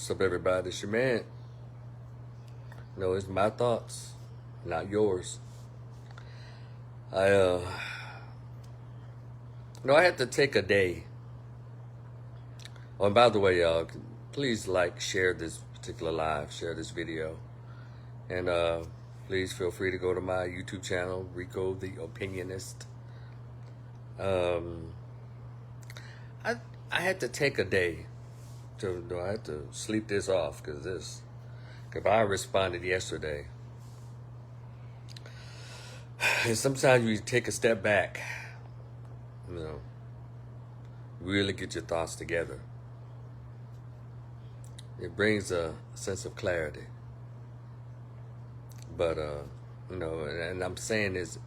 What's up, everybody? It's your man. No, it's my thoughts, not yours. I, I had to take a day. Oh, and by the way, y'all, please like, share this particular live, share this video, and please feel free to go to my YouTube channel, Rico the Opinionist. I I had to take a day I had to sleep this off because I responded yesterday. And sometimes you take a step back, you know, really get your thoughts together. It brings a sense of clarity. But, and I'm saying this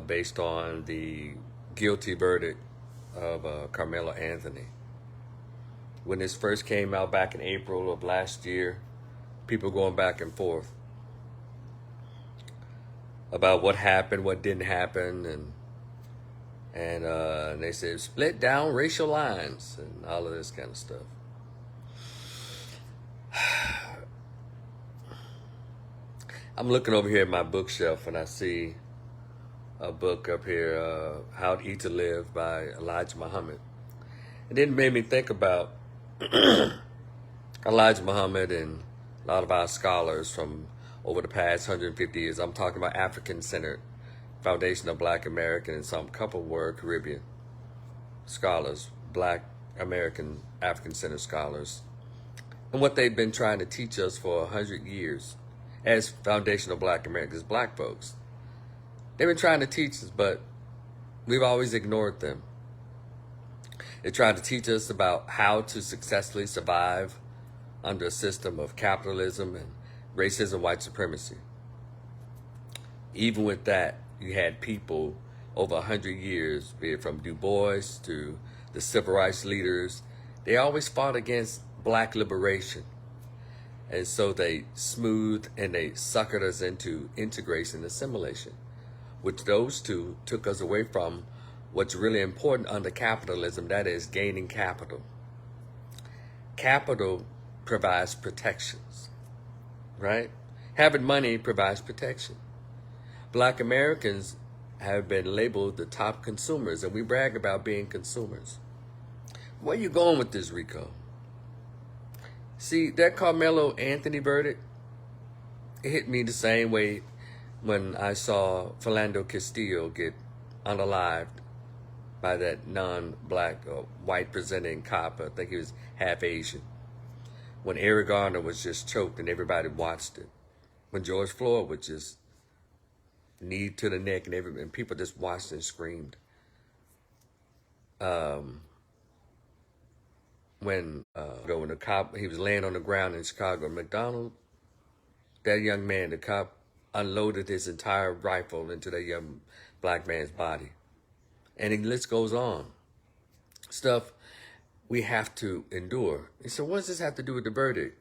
based on the guilty verdict of Carmelo Anthony. When this first came out back in April of last year, people going back and forth about what happened, what didn't happen, and they said split down racial lines and all of this kind of stuff. I'm looking over here at my bookshelf and I see a book up here, How to Eat to Live by Elijah Muhammad. And then it made me think about Elijah Muhammad and a lot of our scholars from over the past 150 years. I'm talking about African-centered, Foundation of Black American, and some couple were Caribbean scholars, Black American, African-centered scholars, and what they've been trying to teach us for 100 years as Foundation of Black Americans, Black folks. They've been trying to teach us, but we've always ignored them. They tried to teach us about how to successfully survive under a system of capitalism and racism, white supremacy. Even with that, you had people over 100 years, be it from Du Bois to the civil rights leaders, they always fought against black liberation. And so they smoothed and they suckered us into integration and assimilation, which those two took us away from what's really important under capitalism, that is gaining capital. Capital provides protections, right? Having money provides protection. Black Americans have been labeled the top consumers, and we brag about being consumers. Where you going with this, Rico? See, that Carmelo Anthony verdict, it hit me the same way when I saw Philando Castillo get unalived by that non-black or white presenting cop. I think he was half Asian. When Eric Garner was just choked and everybody watched it. When George Floyd was just knee to the neck and people just watched and screamed. When the cop, he was laying on the ground in Chicago, McDonald, that young man, the cop unloaded his entire rifle into that young black man's body. And the list goes on. Stuff we have to endure. And so what does this have to do with the verdict?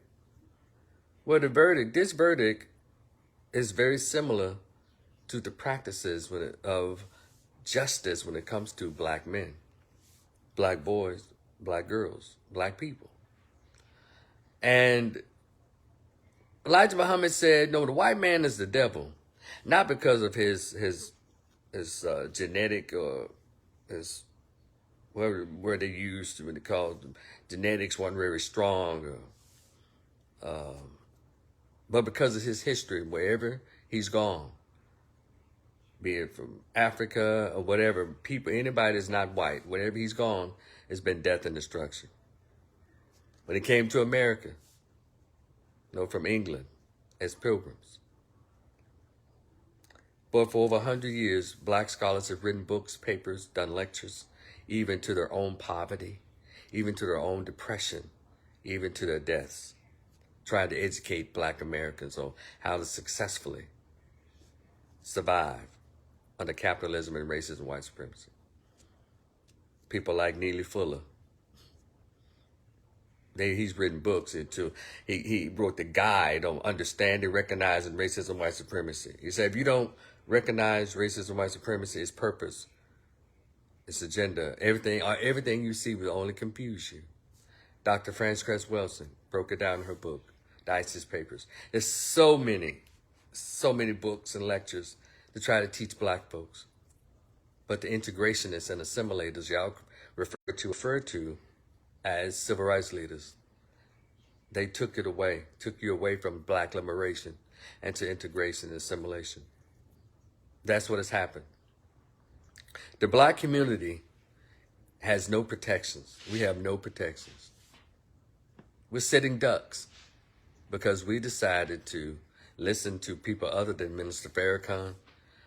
Well, this verdict is very similar to the practices of justice when it comes to black men, black boys, black girls, black people. And Elijah Muhammad said, no, the white man is the devil, not because of his genetic or his where they used when they called genetics wasn't very strong, but because of his history, wherever he's gone, be it from Africa or whatever, people, anybody that's not white, wherever he's gone, it's been death and destruction. When it came to America, from England, as pilgrims. But for over 100 years, black scholars have written books, papers, done lectures, even to their own poverty, even to their own depression, even to their deaths, trying to educate black Americans on how to successfully survive under capitalism and racism and white supremacy. People like Neely Fuller. He's written books he wrote the guide on understanding, recognizing racism, white supremacy. He said, if you don't recognize racism, white supremacy, its purpose, its agenda, everything you see will only confuse you. Dr. Frances Cress Welsing broke it down in her book, The ISIS Papers. There's so many books and lectures to try to teach black folks. But the integrationists and assimilators y'all refer to as civil rights leaders, they took you away from black liberation and to integration and assimilation. That's what has happened. The black community has no protections. We have no protections. We're sitting ducks because we decided to listen to people other than Minister Farrakhan.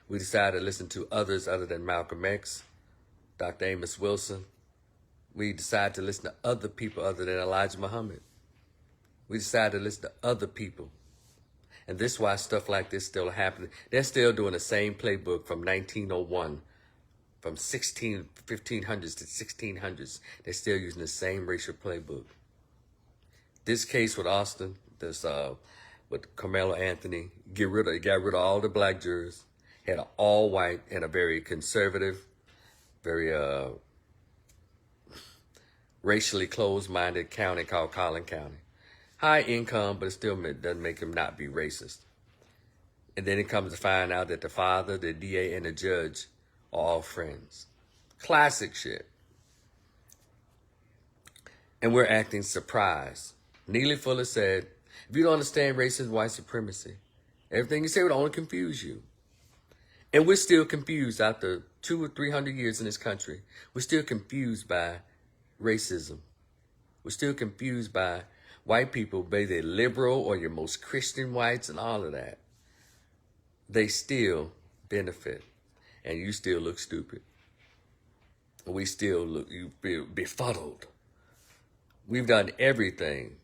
We decided to listen to others other than Malcolm X, Dr. Amos Wilson. We decided to listen to other people other than Elijah Muhammad. We decided to listen to other people. And this is why stuff like this still happening. They're still doing the same playbook from 1901, from 1500s to 1600s. They're still using the same racial playbook. This case with Austin, with Carmelo Anthony, got rid of all the black jurors, had an all-white and a very conservative, very racially closed-minded county called Collin County. High income, but it still doesn't make him not be racist. And then it comes to find out that the father, the DA, and the judge are all friends. Classic shit. And we're acting surprised. Neely Fuller said, if you don't understand racism, white supremacy, everything you say would only confuse you. And we're still confused after 200 or 300 years in this country. We're still confused by racism. We're still confused by white people, be they liberal or your most Christian whites and all of that. They still benefit. And you still look stupid. We still look, you feel befuddled. We've done everything.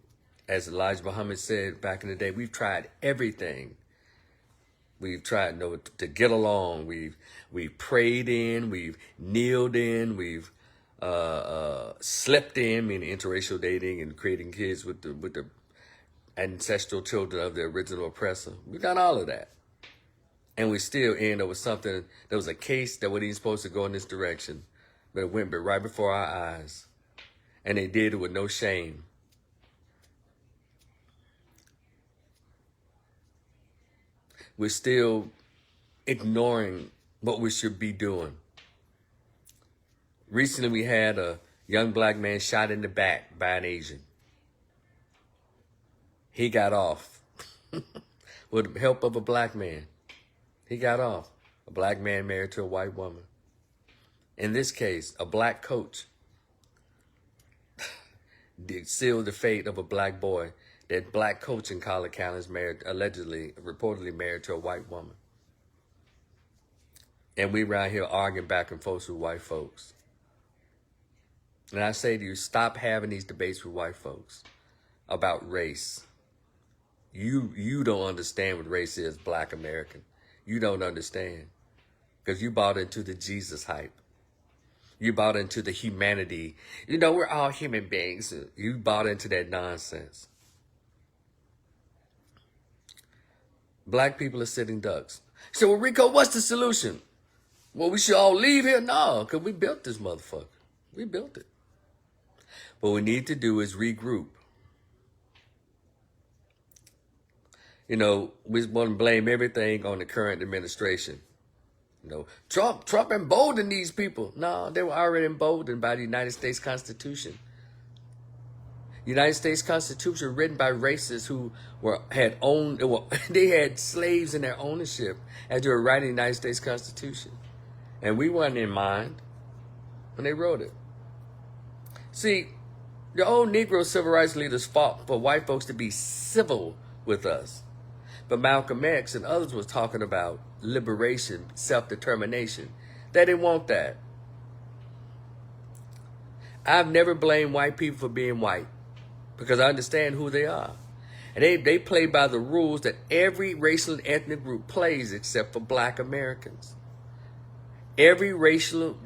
As Elijah Muhammad said back in the day, we've tried everything. We've tried to get along. We've prayed in. We've kneeled in. We've slept in, meaning interracial dating and creating kids with the ancestral children of the original oppressor. We've done all of that. And we still end up with something. There was a case that wasn't even supposed to go in this direction, but it went right before our eyes. And they did it with no shame. We're still ignoring what we should be doing. Recently, we had a young black man shot in the back by an Asian. He got off with the help of a black man. He got off. A black man married to a white woman. In this case, a black coach sealed the fate of a black boy. That black coach in Collin County is married, reportedly married to a white woman. And we around here arguing back and forth with white folks. And I say to you, stop having these debates with white folks about race. You don't understand what race is, black American. You don't understand. Because you bought into the Jesus hype. You bought into the humanity. We're all human beings. You bought into that nonsense. Black people are sitting ducks. So, well, Rico, what's the solution? Well, we should all leave here? No, because we built this motherfucker. We built it. What we need to do is regroup. We want to blame everything on the current administration. Trump emboldened these people. No, they were already emboldened by the United States Constitution. United States Constitution written by racists who they had slaves in their ownership as they were writing the United States Constitution. And we weren't in mind when they wrote it. See, the old Negro civil rights leaders fought for white folks to be civil with us. But Malcolm X and others was talking about liberation, self-determination. They didn't want that. I've never blamed white people for being white because I understand who they are. And they play by the rules that every racial and ethnic group plays except for black Americans. Every racial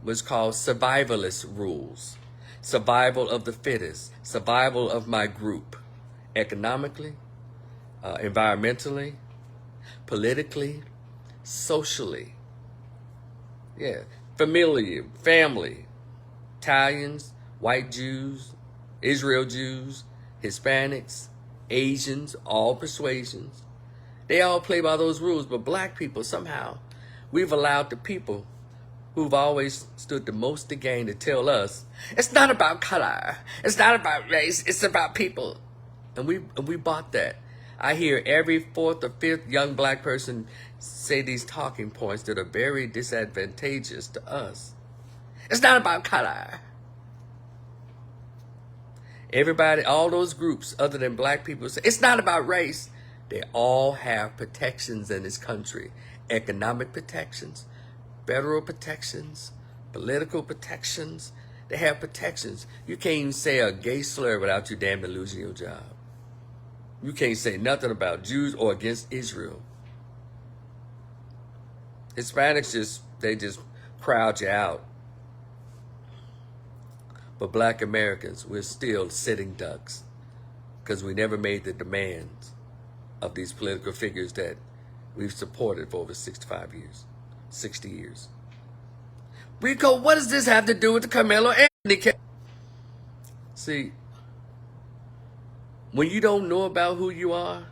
was called survivalist rules. Survival of the fittest, survival of my group, economically, environmentally, politically, socially. Yeah, family, Italians, white Jews, Israel Jews, Hispanics, Asians, all persuasions. They all play by those rules, but black people, somehow, we've allowed the people who've always stood the most to gain to tell us, it's not about color, it's not about race, it's about people. And we bought that. I hear every fourth or fifth young black person say these talking points that are very disadvantageous to us. It's not about color. Everybody, all those groups other than black people say, it's not about race. They all have protections in this country. Economic protections, federal protections, political protections. They have protections. You can't even say a gay slur without you damn near losing your job. You can't say nothing about Jews or against Israel. Hispanics they just crowd you out. But black Americans, we're still sitting ducks because we never made the demands of these political figures that we've supported for over 65 years, 60 years. Rico, what does this have to do with the Carmelo Anthony case? See, when you don't know about who you are,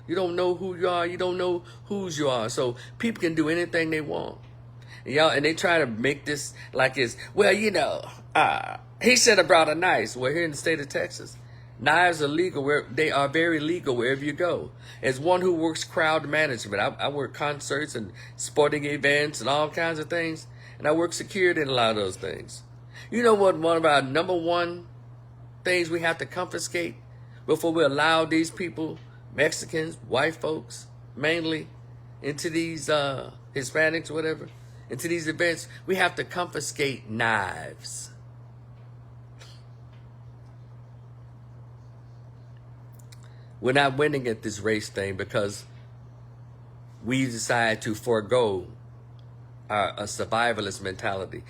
you don't know who you are, you don't know whose you are. So people can do anything they want. And they try to make this like it's, well, he should have brought a knife. Well, here in the state of Texas, knives are legal. They are very legal wherever you go. As one who works crowd management, I work concerts and sporting events and all kinds of things. And I work security in a lot of those things. You know what one of our number one things we have to confiscate before we allow these people, Mexicans, white folks, mainly, into these Hispanics, whatever, into these events, we have to confiscate knives. We're not winning at this race thing because we decided to forego a survivalist mentality.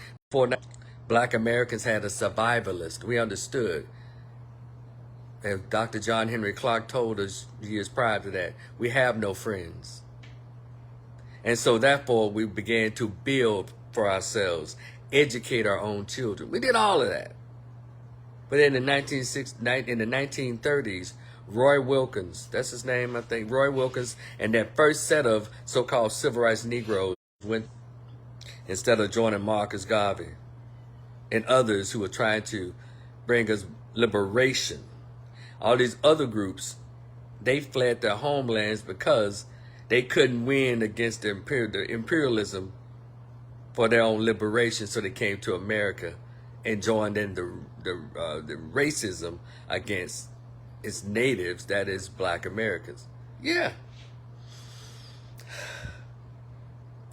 Black Americans had a survivalist. We understood. As Dr. John Henry Clark told us years prior to that, we have no friends. And so therefore we began to build for ourselves, educate our own children. We did all of that. But in the 1930s, Roy Wilkins, that's his name, I think, Roy Wilkins, and that first set of so-called civil rights Negroes went, instead of joining Marcus Garvey and others who were trying to bring us liberation. All these other groups, they fled their homelands because they couldn't win against the imperialism for their own liberation, so they came to America and joined in the racism against its natives, that is black Americans. Yeah.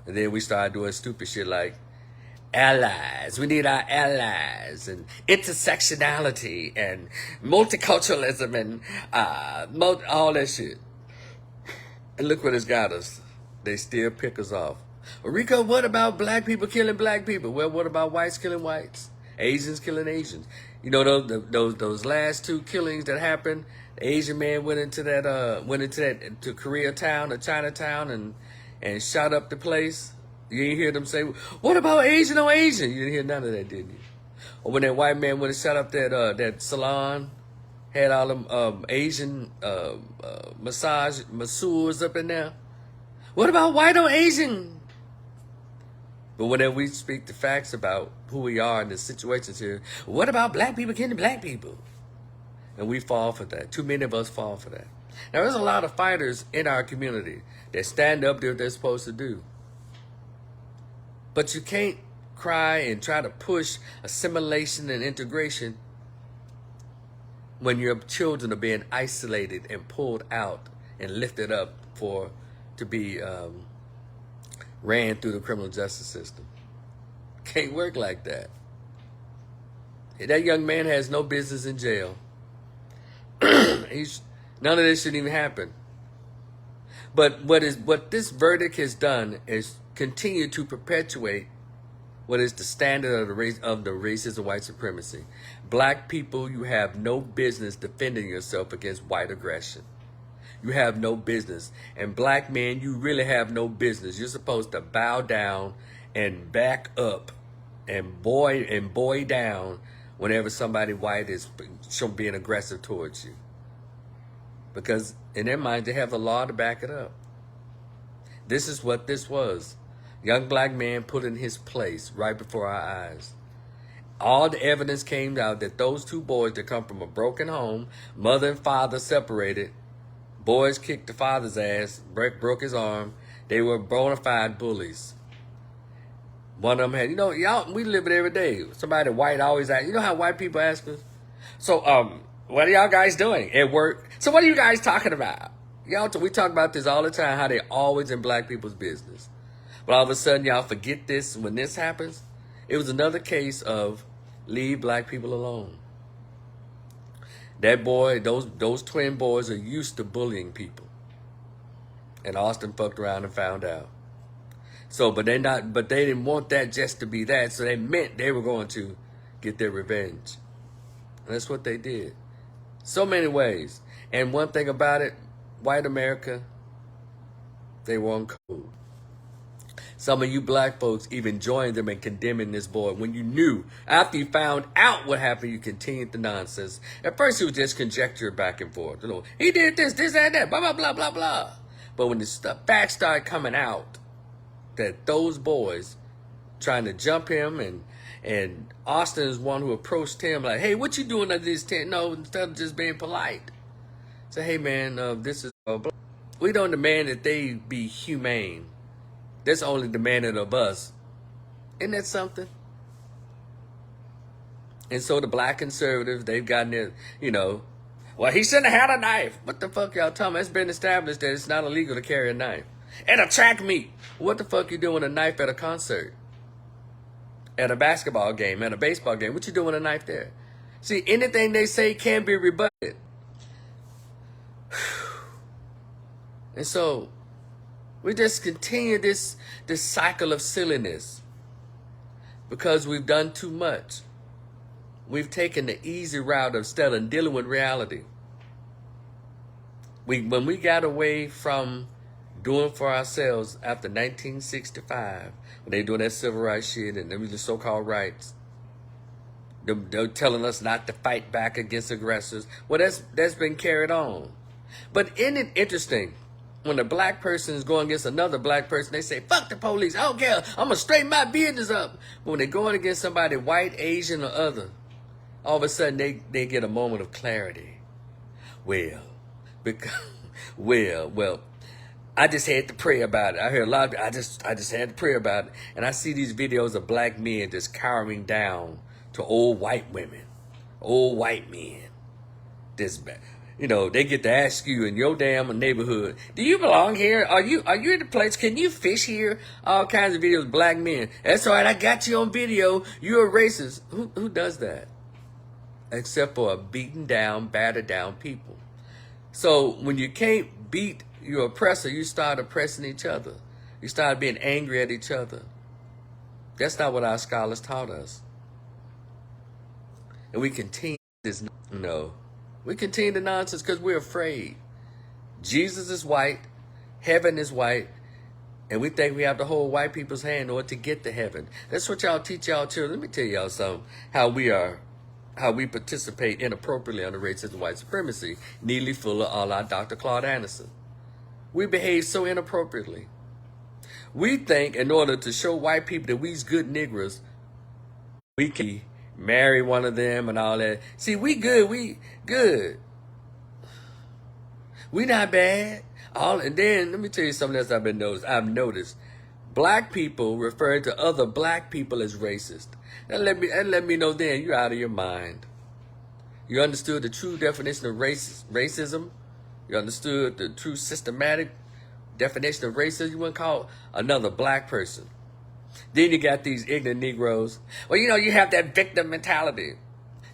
And then we started doing stupid shit like allies. We need our allies, and intersectionality and multiculturalism and all that shit. And look what it's got us. They still pick us off. Well, Rico, what about black people killing black people? Well, what about whites killing whites? Asians killing Asians? You know those last two killings that happened. The Asian man went into that to Koreatown or Chinatown and shot up the place. You didn't hear them say, what about Asian on Asian? You didn't hear none of that, did you? Or when that white man went and shot up that salon, had all them Asian masseurs up in there. What about white on Asian? But whenever we speak the facts about who we are in the situations here, what about black people killing black people? And we fall for that. Too many of us fall for that. Now, there's a lot of fighters in our community that stand up to what they're supposed to do. But you can't cry and try to push assimilation and integration when your children are being isolated and pulled out and lifted up to be ran through the criminal justice system. Can't work like that. That young man has no business in jail. None of this shouldn't even happen. But what this verdict has done is continue to perpetuate what is the standard of the racism of white supremacy. Black people, you have no business defending yourself against white aggression. You have no business. And black men, you really have no business. You're supposed to bow down and back up and boy down whenever somebody white is being aggressive towards you. Because in their mind, they have the law to back it up. This is what this was. Young black man put in his place right before our eyes. All the evidence came out that those two boys that come from a broken home, mother and father separated, boys kicked the father's ass, broke his arm. They were bona fide bullies. One of them had, y'all, we live it every day. Somebody white always ask, how white people ask us? So, what are y'all guys doing at work? So what are you guys talking about? We talk about this all the time, how they always in black people's business. But all of a sudden, y'all forget this when this happens. It was another case of leave black people alone. That boy, those twin boys are used to bullying people. And Austin fucked around and found out. So, but they didn't want that just to be that. So they meant they were going to get their revenge. And that's what they did. So many ways. And one thing about it, white America, they weren't cool. Some of you black folks even joined them in condemning this boy when you knew, after you found out what happened, you continued the nonsense. At first, it was just conjecture back and forth. He did this, that, blah, blah, blah, blah, blah. But when the facts started coming out, that those boys trying to jump him, and Austin is one who approached him like, hey, what you doing under this tent? No, instead of just being polite. Say, hey, man, this is... we don't demand that they be humane. That's only demanded of us. Isn't that something? And so the black conservatives, they've gotten it, well, he shouldn't have had a knife. What the fuck y'all talking about? It's been established that it's not illegal to carry a knife. At a track meet. What the fuck you doing with a knife at a concert? At a basketball game, at a baseball game. What you doing with a knife there? See, anything they say can be rebutted. And so we just continue this cycle of silliness because we've done too much. We've taken the easy route instead of dealing with reality. When we got away from doing for ourselves after 1965, when they doing that civil rights shit and the so-called rights, they're telling us not to fight back against aggressors. Well, that's been carried on. But isn't it interesting? When a black person is going against another black person, they say, fuck the police, I don't care, I'm going to straighten my business up. But when they're going against somebody white, Asian, or other, all of a sudden they get a moment of clarity. Well, I just had to pray about it. I hear a lot of I just had to pray about it. And I see these videos of black men just cowering down to old white women, old white men. They get to ask you in your damn neighborhood, do you belong here? Are you in the place? Can you fish here? All kinds of videos, black men. That's all right, I got you on video. You're a racist. Who does that? Except for a beaten down, battered down people. So when you can't beat your oppressor, you start oppressing each other. You start being angry at each other. That's not what our scholars taught us. And we continue this, we continue the nonsense because we're afraid. Jesus is white, heaven is white, and we think we have to hold white people's hand in order to get to heaven. That's what y'all teach y'all children. Let me tell y'all something, how we participate inappropriately under racism and white supremacy. Neely Fuller, a la Dr. Claude Anderson. We behave so inappropriately. We think in order to show white people that we's good niggers, we can marry one of them and all that. See, we good. We not bad. And then let me tell you something else I've noticed. Black people referring to other black people as racist. That let me know then you're out of your mind. You understood the true definition of racism. You understood the true systematic definition of racism. You wouldn't call another black person. Then you got these ignorant Negroes. Well, you have that victim mentality.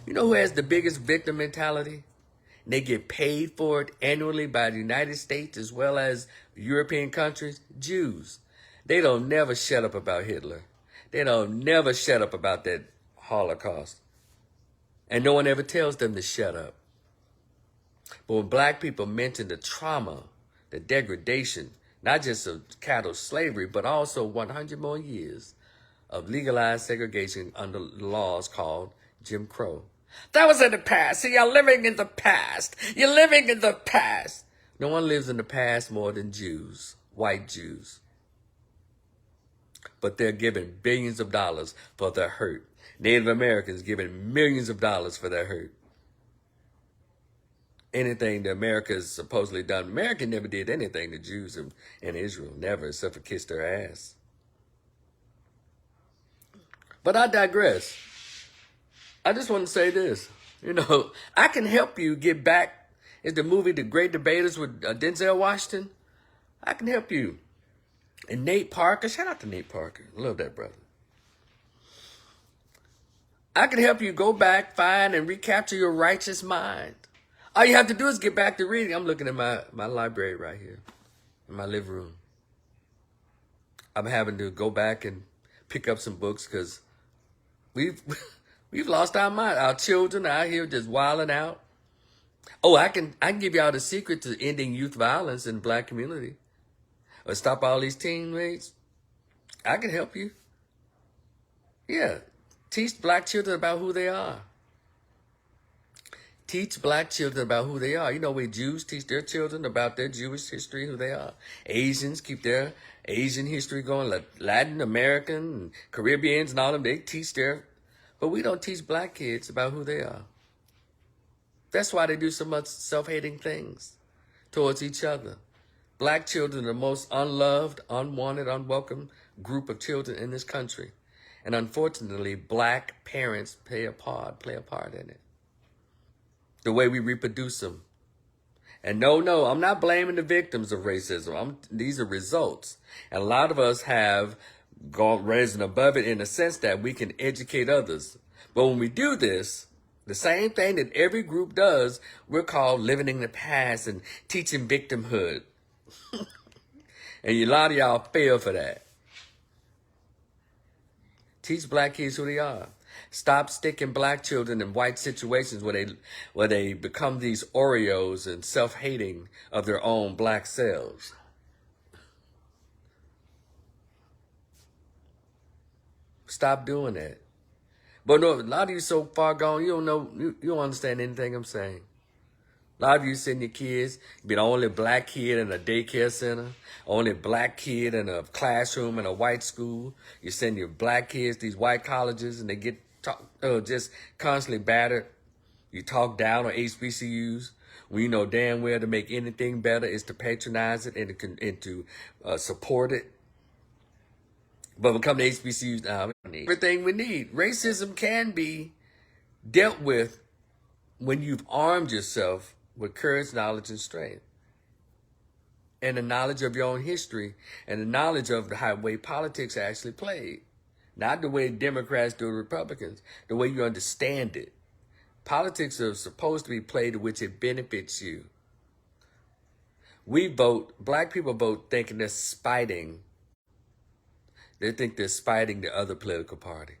You know who has the biggest victim mentality? They get paid for it annually by the United States as well as European countries. Jews. They don't never shut up about Hitler. They don't never shut up about that Holocaust. And no one ever tells them to shut up. But when black people mention the trauma, the degradation, not just of cattle slavery, but also 100 more years of legalized segregation under laws called Jim Crow. That was in the past. See, you're living in the past. You're living in the past. No one lives in the past more than Jews, white Jews. But they're given billions of dollars for their hurt. Native Americans given millions of dollars for their hurt. Anything that America has supposedly done, America never did anything to Jews in Israel, never, except for kiss their ass. But I digress. I just want to say this. You know, I can help you get back. Is the movie The Great Debaters with Denzel Washington? I can help you. And Nate Parker, shout out to Nate Parker. I love that brother. I can help you go back, find, and recapture your righteous mind. All you have to do is get back to reading. I'm looking at my library right here in my living room. I'm having to go back and pick up some books because we've lost our mind. Our children are out here just wilding out. Oh, I can give y'all the secret to ending youth violence in the black community. Or stop all these teammates. I can help you. Yeah. Teach black children about who they are. Teach black children about who they are. You know, when Jews teach their children about their Jewish history, who they are. Asians keep their Asian history going. Latin American, Caribbeans and all of them, they teach their... But we don't teach black kids about who they are. That's why they do so much self-hating things towards each other. Black children are the most unloved, unwanted, unwelcome group of children in this country. And unfortunately, black parents play a part in it. The way we reproduce them. And no, I'm not blaming the victims of racism. These are results. And a lot of us have risen above it in the sense that we can educate others. But when we do this, the same thing that every group does, we're called living in the past and teaching victimhood. And a lot of y'all fail for that. Teach black kids who they are. Stop sticking black children in white situations where they become these Oreos and self-hating of their own black selves. Stop doing that. But no, a lot of you so far gone, you don't understand anything I'm saying. A lot of you send your kids, be the only black kid in a daycare center, only black kid in a classroom in a white school. You send your black kids to these white colleges and they get just constantly battered. You talk down on HBCUs when you know damn well to make anything better is to patronize it and to support it. But when it comes to HBCUs, everything we need. Racism can be dealt with when you've armed yourself with courage, knowledge, and strength. And the knowledge of your own history and the knowledge of the way politics are actually played. Not the way Democrats do Republicans, the way you understand it. Politics are supposed to be played to which it benefits you. We vote, black people vote thinking they're spiting. They think they're spiting the other political party.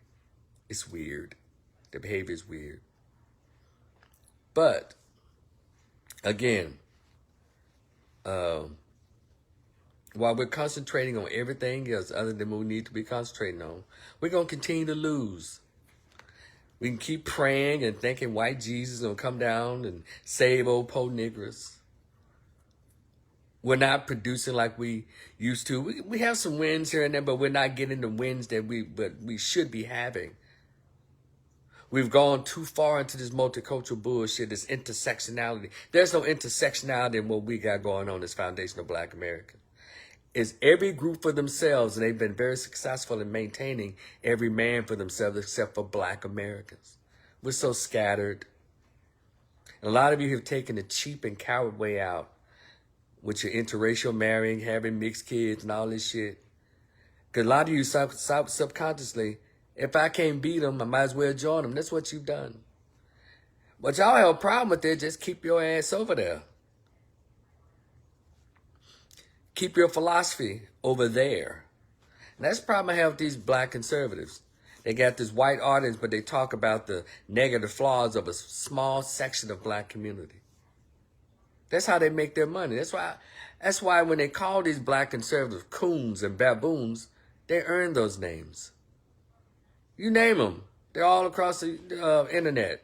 It's weird. The behavior is weird. But, again, while we're concentrating on everything else other than what we need to be concentrating on, we're going to continue to lose. We can keep praying and thinking white Jesus will come down and save old po niggers. We're not producing like we used to. We have some wins here and there, but we're not getting the wins that we should be having. We've gone too far into this multicultural bullshit, this intersectionality. There's no intersectionality in what we got going on as foundational black America. It's every group for themselves, and they've been very successful in maintaining every man for themselves except for black Americans. We're so scattered. And a lot of you have taken the cheap and coward way out with your interracial marrying, having mixed kids and all this shit. Because a lot of you subconsciously, if I can't beat them, I might as well join them. That's what you've done. But y'all have a problem with it, just keep your ass over there. Keep your philosophy over there. And that's the problem I have with these black conservatives. They got this white audience, but they talk about the negative flaws of a small section of black community. That's how they make their money. That's why when they call these black conservatives coons and baboons, they earn those names. You name them. They're all across the internet.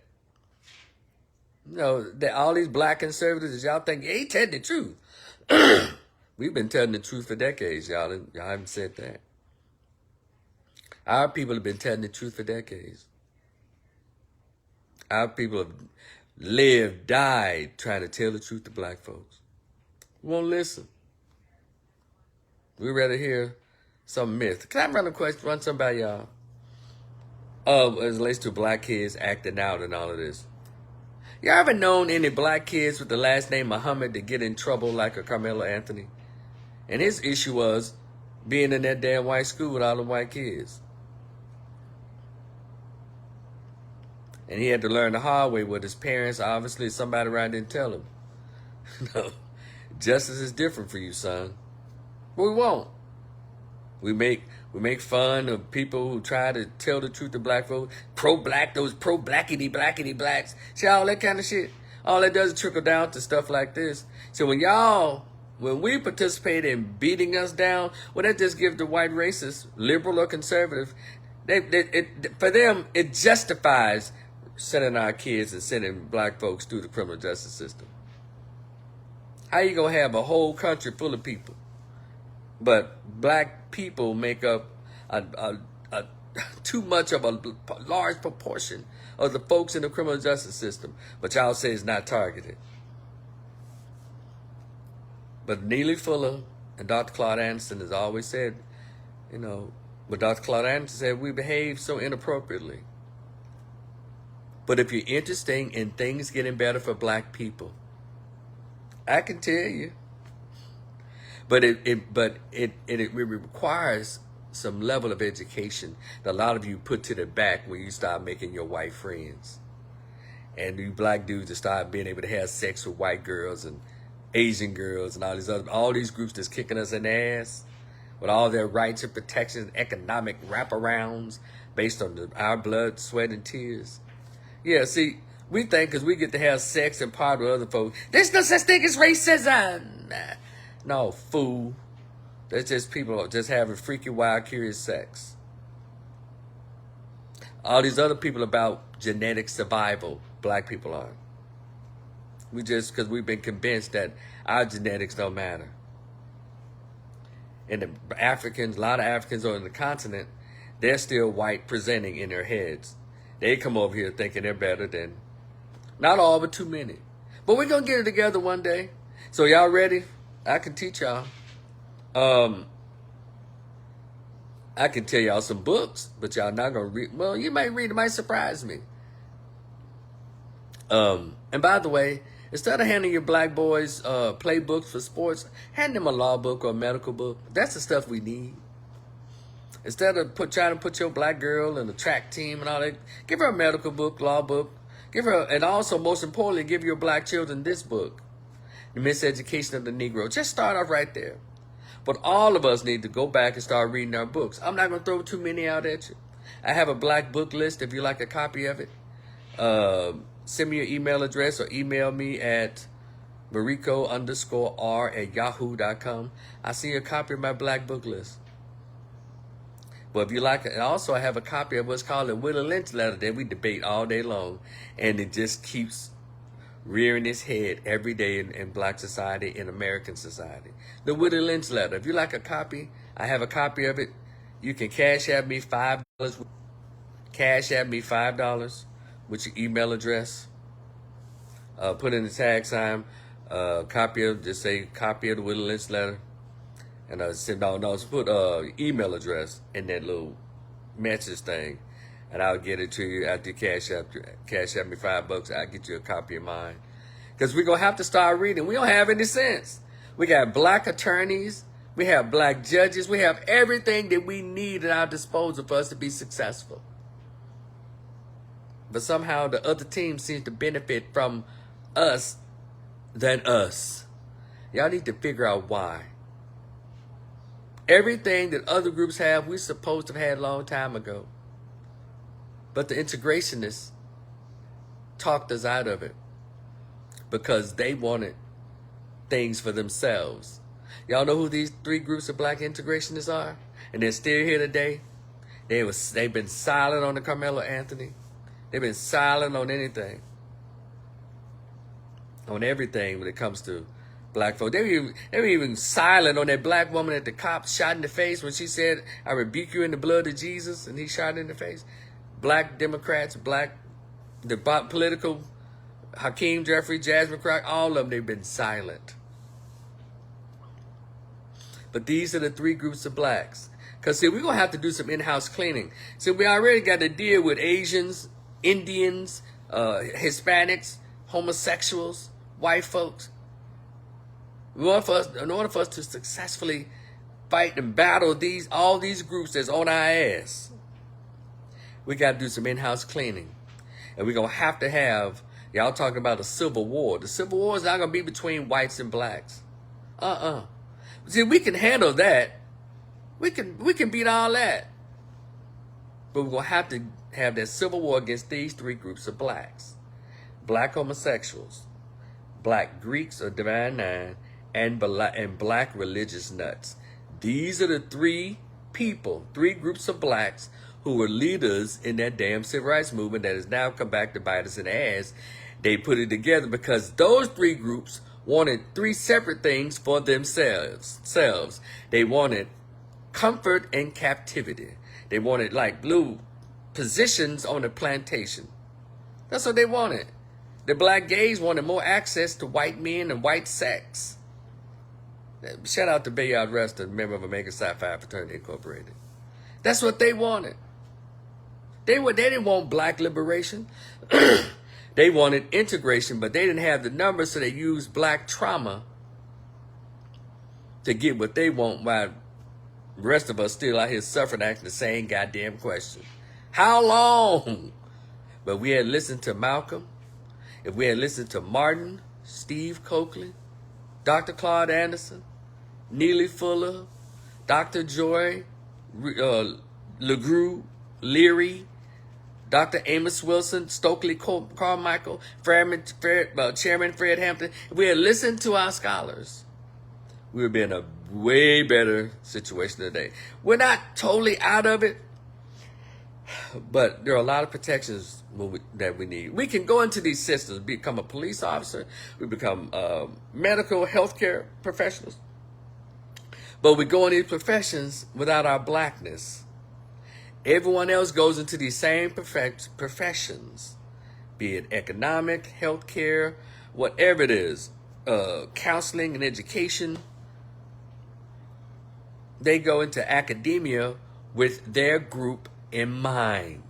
You know, all these black conservatives, y'all think, they ain't telling the truth. We've been telling the truth for decades, y'all. Y'all haven't said that. Our people have been telling the truth for decades. Our people have lived, died, trying to tell the truth to black folks. We won't listen. We'd rather hear some myth. Can I run something by y'all? As it relates to black kids acting out and all of this. You ever known any black kids with the last name Muhammad to get in trouble like a Carmelo Anthony? And his issue was being in that damn white school with all the white kids. And he had to learn the hard way with his parents. Obviously, somebody around didn't tell him. No, justice is different for you, son. But we won't. We make fun of people who try to tell the truth to black folks. Pro-black, those pro-blackity blacks. See, all that kind of shit. All that does is trickle down to stuff like this. So when we participate in beating us down, well, that just gives the white racists, liberal or conservative, for them, it justifies sending our kids and sending black folks through the criminal justice system. How you gonna have a whole country full of people, but black people make up too much of a large proportion of the folks in the criminal justice system, but y'all say it's not targeted? But Neely Fuller and Dr. Claude Anderson has always said, but Dr. Claude Anderson said we behave so inappropriately. But if you're interested in things getting better for black people, I can tell you. But it requires some level of education that a lot of you put to the back when you start making your white friends. And you black dudes that start being able to have sex with white girls and Asian girls and all these groups that's kicking us in the ass with all their rights and protections, economic wraparounds based on our blood, sweat, and tears. Yeah, see, we think because we get to have sex and part with other folks, there's no such thing as racism. No, fool. That's just people just having freaky, wild, curious sex. All these other people about genetic survival, black people aren't. Because we've been convinced that our genetics don't matter. And the Africans, a lot of Africans on the continent, they're still white presenting in their heads. They come over here thinking they're better than, not all, but too many. But we're going to get it together one day. So y'all ready? I can teach y'all. I can tell y'all some books, but y'all not going to read. Well, you might read. It might surprise me. And by the way, instead of handing your black boys playbooks for sports, hand them a law book or a medical book. That's the stuff we need. Instead of trying to put your black girl in the track team and all that, give her a medical book, law book. Give her, and also, most importantly, give your black children this book, The Miseducation of the Negro. Just start off right there. But all of us need to go back and start reading our books. I'm not going to throw too many out at you. I have a black book list if you like a copy of it. Send me your email address or email me at mariko_r@yahoo.com. I see a copy of my black book list. But if you like it, and also I have a copy of what's called a Willie Lynch letter that we debate all day long. And it just keeps rearing its head every day in black society, in American society. The Willie Lynch letter. If you like a copy, I have a copy of it. You can cash at me $5. Cash at me $5 with your email address. Put in the tag sign, just say copy of the Willie Lynch letter. And put email address in that little message thing, and I'll get it to you after you cash out me $5. I'll get you a copy of mine, because we're gonna have to start reading. We don't have any sense. We got black attorneys, we have black judges, we have everything that we need at our disposal for us to be successful. But somehow the other team seems to benefit from us than us. Y'all need to figure out why. Everything that other groups have, we're supposed to have had a long time ago. But the integrationists talked us out of it because they wanted things for themselves. Y'all know who these three groups of black integrationists are? And they're still here today? They've been silent on the Carmelo Anthony. They've been silent on anything, on everything when it comes to black folks. They were even silent on that black woman that the cop shot in the face when she said, "I rebuke you in the blood of Jesus," and he shot her in the face. Black Democrats, the political, Hakeem Jeffrey, Jasmine Crockett, all of them, they've been silent. But these are the three groups of blacks. Because, see, we're going to have to do some in-house cleaning. See, we already got to deal with Asians, Indians, Hispanics, homosexuals, white folks. In order for us to successfully fight and battle all these groups that's on our ass, we got to do some in-house cleaning. And we're going to have, y'all talking about a civil war. The civil war is not going to be between whites and blacks. See, we can handle that. We can beat all that. But we're going to have that civil war against these three groups of blacks. Black homosexuals, black Greeks or Divine Nine, and black religious nuts. These are the three groups of blacks who were leaders in that damn civil rights movement that has now come back to bite us in the ass. They put it together because those three groups wanted three separate things for themselves. They wanted comfort and captivity. They wanted like blue positions on the plantation. That's what they wanted. The black gays wanted more access to white men and white sex. Shout out to Bayard Rustin, member of Omega Psi Phi Fraternity Incorporated. That's what they wanted. They didn't want black liberation. They wanted integration, but they didn't have the numbers, so they used black trauma to get what they want, while the rest of us still out here suffering, asking the same goddamn question. How long? But we had listened to Malcolm, if we had listened to Martin, Steve Coakley, Dr. Claude Anderson, Neely Fuller, Dr. Joy LeGroux, Leary, Dr. Amos Wilson, Stokely Carmichael, Chairman Fred Hampton, if we had listened to our scholars, we would be in a way better situation today. We're not totally out of it, but there are a lot of protections that we need. We can go into these systems, become a police officer, we become medical healthcare professionals, but we go in these professions without our blackness. Everyone else goes into these same professions, be it economic, healthcare, whatever it is, counseling and education. They go into academia with their group in mind.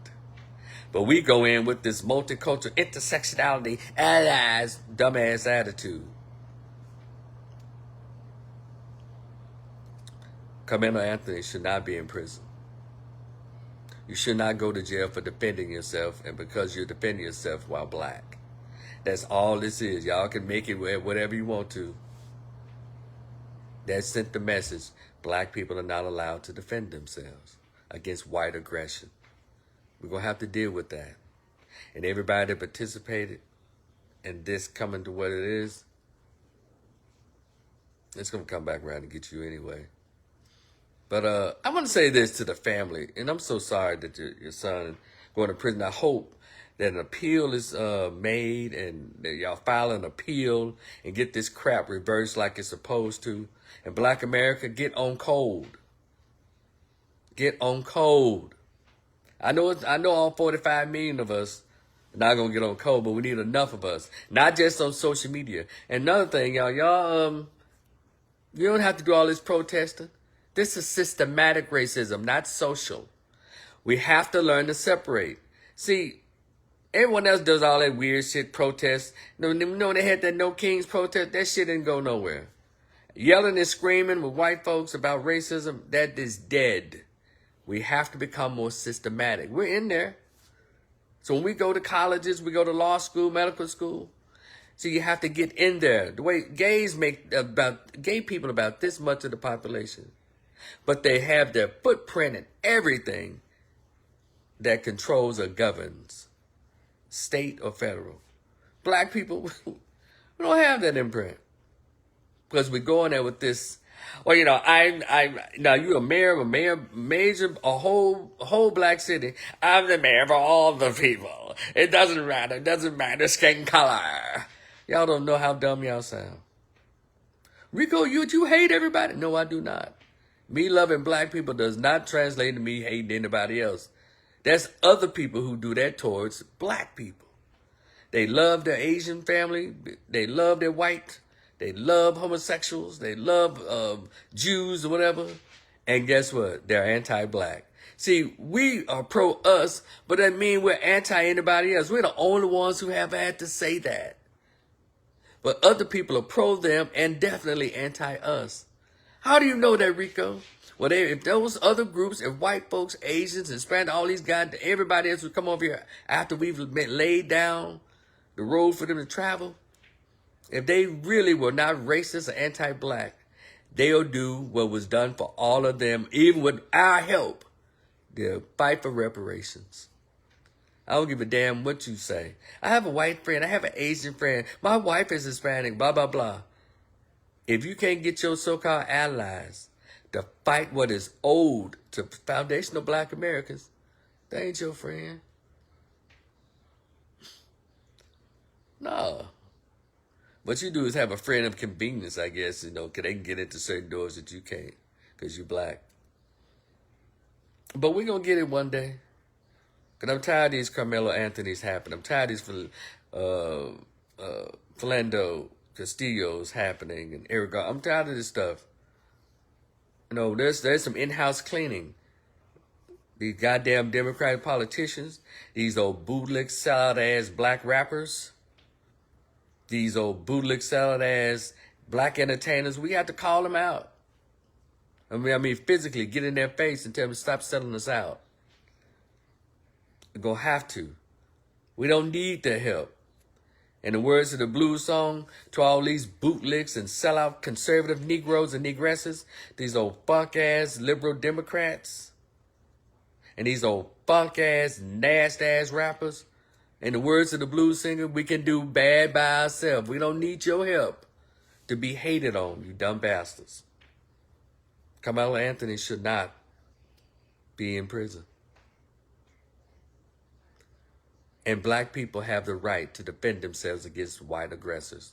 But we go in with this multicultural intersectionality, allies, dumbass attitude. Carmelo Anthony should not be in prison. You should not go to jail for defending yourself, and because you're defending yourself while black. That's all this is. Y'all can make it whatever you want to. That sent the message. Black people are not allowed to defend themselves against white aggression. We're going to have to deal with that. And everybody that participated in this coming to what it is, it's going to come back around and get you anyway. But I want to say this to the family, and I'm so sorry that your son going to prison. I hope that an appeal is made and that y'all file an appeal and get this crap reversed like it's supposed to. And Black America, get on code. Get on code. I know all 45 million of us are not going to get on code, but we need enough of us. Not just on social media. And another thing, y'all you don't have to do all this protesting. This is systematic racism, not social. We have to learn to separate. See, everyone else does all that weird shit, protests. When they had that No Kings protest, that shit didn't go nowhere. Yelling and screaming with white folks about racism, that is dead. We have to become more systematic. We're in there. So when we go to colleges, we go to law school, medical school. So you have to get in there. The way gay people about this much of the population. But they have their footprint in everything that controls or governs, state or federal. Black people, we don't have that imprint. Because we go in there with this Well, now you're a mayor of a whole black city. I'm the mayor for all the people. It doesn't matter. It doesn't matter skin color. Y'all don't know how dumb y'all sound. Rico, you hate everybody? No, I do not. Me loving black people does not translate to me hating anybody else. That's other people who do that towards black people. They love their Asian family. They love their white. They love homosexuals. They love Jews or whatever. And guess what? They're anti-black. See, we are pro-us, but that means we're anti-anybody else. We're the only ones who have had to say that. But other people are pro-them and definitely anti-us. How do you know that, Rico? Well, if those other groups, if white folks, Asians, Hispanic, all these guys, everybody else would come over here after we've been laid down the road for them to travel, if they really were not racist or anti-black, they'll do what was done for all of them, even with our help. They'll fight for reparations. I don't give a damn what you say. I have a white friend. I have an Asian friend. My wife is Hispanic, blah, blah, blah. If you can't get your so-called allies to fight what is owed to foundational black Americans, they ain't your friend. No. What you do is have a friend of convenience, I guess, because they can get into certain doors that you can't because you're black. But we're going to get it one day. Because I'm tired of these Carmelo Anthony's happening. I'm tired of these Philando Castillo's happening and Eric. I'm tired of this stuff. There's some in-house cleaning. These goddamn Democratic politicians, these old bootlick salad-ass black rappers, these old bootlick salad-ass black entertainers, we have to call them out. I mean, physically get in their face and tell them to stop selling us out. We're going to have to. We don't need their help. In the words of the blues song, to all these bootlicks and sellout conservative Negroes and Negresses, these old funk-ass liberal Democrats, and these old funk-ass, nasty-ass rappers, in the words of the blues singer, we can do bad by ourselves. We don't need your help to be hated on, you dumb bastards. Carmelo Anthony should not be in prison. And black people have the right to defend themselves against white aggressors.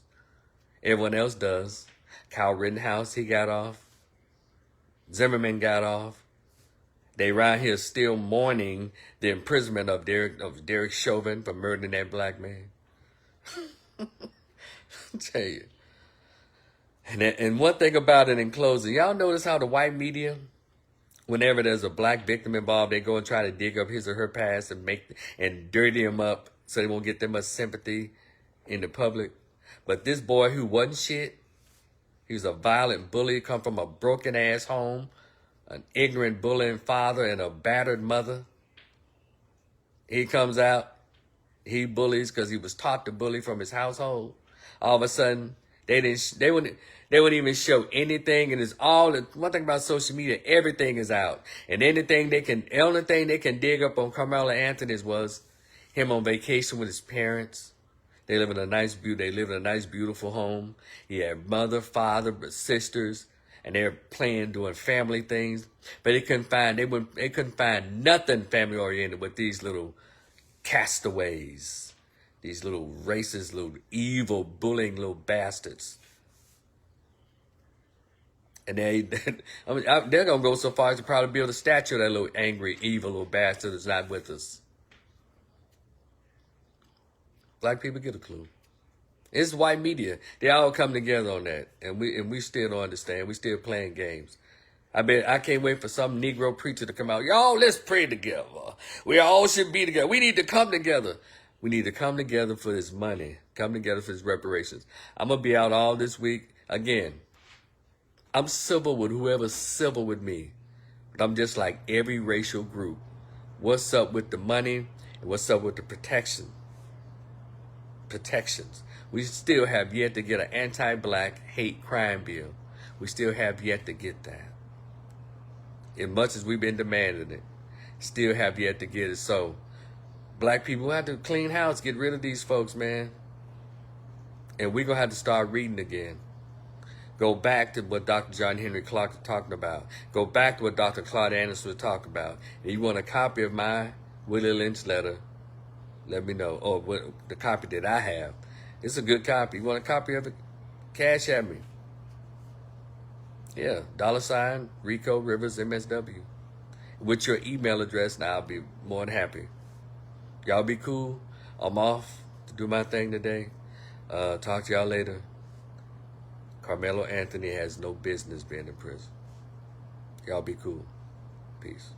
Everyone else does. Kyle Rittenhouse, he got off. Zimmerman got off. They around here still mourning the imprisonment of Derek Chauvin for murdering that black man. I tell you. And one thing about it in closing, y'all notice how the white media, whenever there's a black victim involved, they go and try to dig up his or her past and dirty him up so they won't get that much sympathy in the public. But this boy who wasn't shit, he was a violent bully, come from a broken ass home, an ignorant bullying father and a battered mother. He comes out, he bullies because he was taught to bully from his household. All of a sudden, they wouldn't even show anything, and it's all one thing about social media, everything is out. And the only thing they can dig up on Carmelo Anthony's was him on vacation with his parents. They live in a nice, beautiful home. He had mother, father, sisters, and they're doing family things. But they couldn't find nothing family oriented with these little castaways, these little racist, little evil, bullying little bastards. And they're going to go so far as to probably build a statue of that little angry, evil little bastard that's not with us. Black people get a clue. It's white media. They all come together on that. And we still don't understand. We still playing games. I can't wait for some Negro preacher to come out. Y'all, let's pray together. We all should be together. We need to come together. We need to come together for this money. Come together for this reparations. I'm going to be out all this week. Again, I'm civil with whoever's civil with me. But I'm just like every racial group. What's up with the money? And what's up with the protections? We still have yet to get an anti-black hate crime bill. We still have yet to get that. As much as we've been demanding it, still have yet to get it. So, black people have to clean house, get rid of these folks, man. And we're going to have to start reading again. Go back to what Dr. John Henry Clark was talking about. Go back to what Dr. Claude Anderson was talking about. If you want a copy of my Willie Lynch letter, let me know. Or the copy that I have. It's a good copy. You want a copy of it? Cash at me. Yeah, $ Rico Rivers MSW. With your email address, and I'll be more than happy. Y'all be cool. I'm off to do my thing today. Talk to y'all later. Carmelo Anthony has no business being in prison. Y'all be cool. Peace.